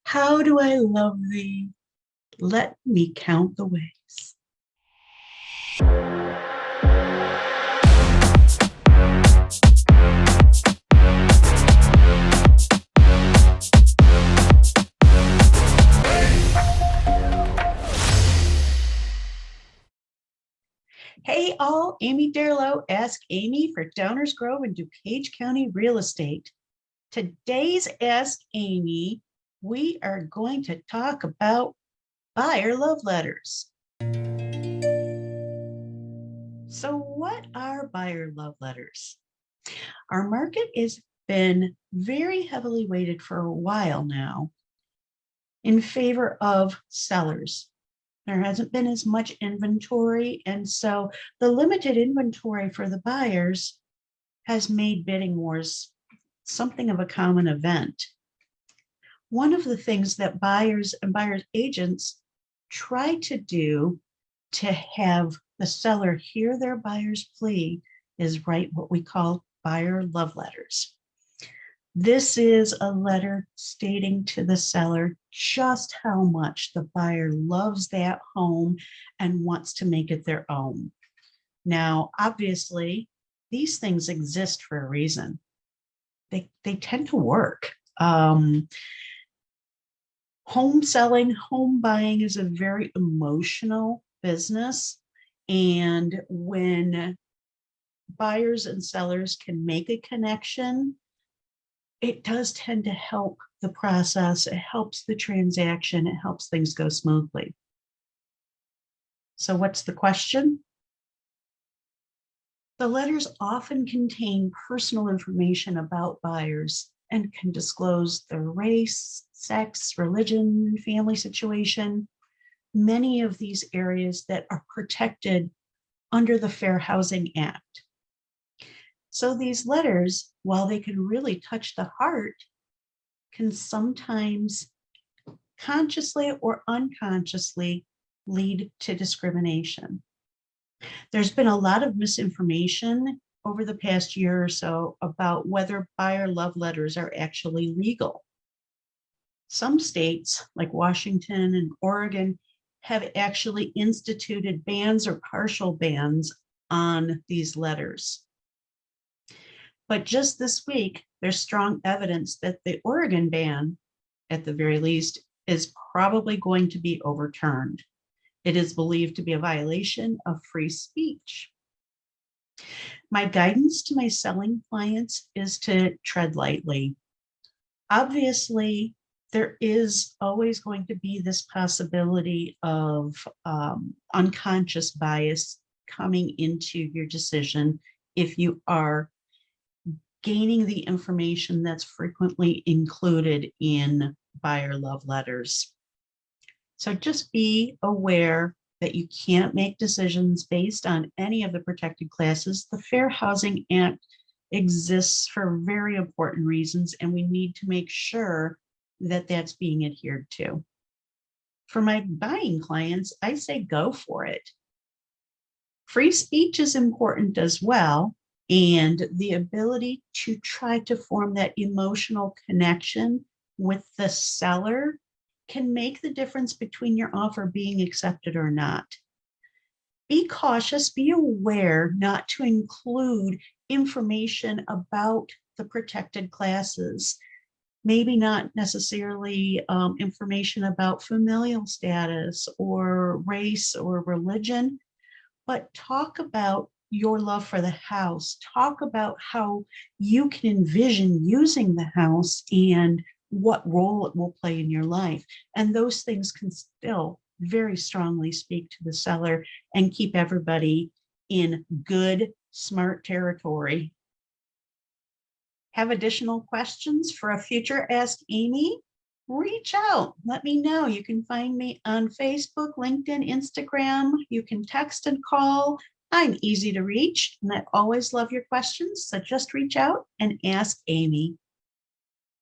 How do I love thee? Let me count the ways. Hey all, Amy Darlow, Ask Amy for Downers Grove and DuPage County Real Estate. Today's Ask Amy, we are going to talk about buyer love letters. So what are buyer love letters? Our market has been very heavily weighted for a while now in favor of sellers. There hasn't been as much inventory, and so the limited inventory for the buyers has made bidding wars something of a common event. One of the things that buyers and buyers agents try to do to have the seller hear their buyer's plea is write what we call buyer love letters. This is a letter stating to the seller just how much the buyer loves that home and wants to make it their own. Now, obviously, these things exist for a reason. They tend to work. Home selling, home buying is a very emotional business. And when buyers and sellers can make a connection, it does tend to help the process. It helps the transaction. It helps things go smoothly. So what's the question? The letters often contain personal information about buyers and can disclose their race, sex, religion, family situation, many of these areas that are protected under the Fair Housing Act. So these letters, while they can really touch the heart, can sometimes consciously or unconsciously lead to discrimination. There's been a lot of misinformation over the past year or so about whether buyer love letters are actually legal. Some states, like Washington and Oregon, have actually instituted bans or partial bans on these letters. But just this week, there's strong evidence that the Oregon ban, at the very least, is probably going to be overturned. It is believed to be a violation of free speech. My guidance to my selling clients is to tread lightly. Obviously, there is always going to be this possibility of unconscious bias coming into your decision if you are gaining the information that's frequently included in buyer love letters. So just be aware that you can't make decisions based on any of the protected classes. The Fair Housing Act exists for very important reasons, and we need to make sure that that's being adhered to. For my buying clients, I say go for it. Free speech is important as well, and the ability to try to form that emotional connection with the seller can make the difference between your offer being accepted or not. Be cautious, be aware not to include information about the protected classes. Maybe not necessarily information about familial status or race or religion, but talk about your love for the house. Talk about how you can envision using the house and what role it will play in your life. And those things can still very strongly speak to the seller and keep everybody in good, smart territory. Have additional questions for a future Ask Amy? Reach out. Let me know. You can find me on Facebook, LinkedIn, Instagram. You can text and call. I'm easy to reach, and I always love your questions. So just reach out and ask Amy.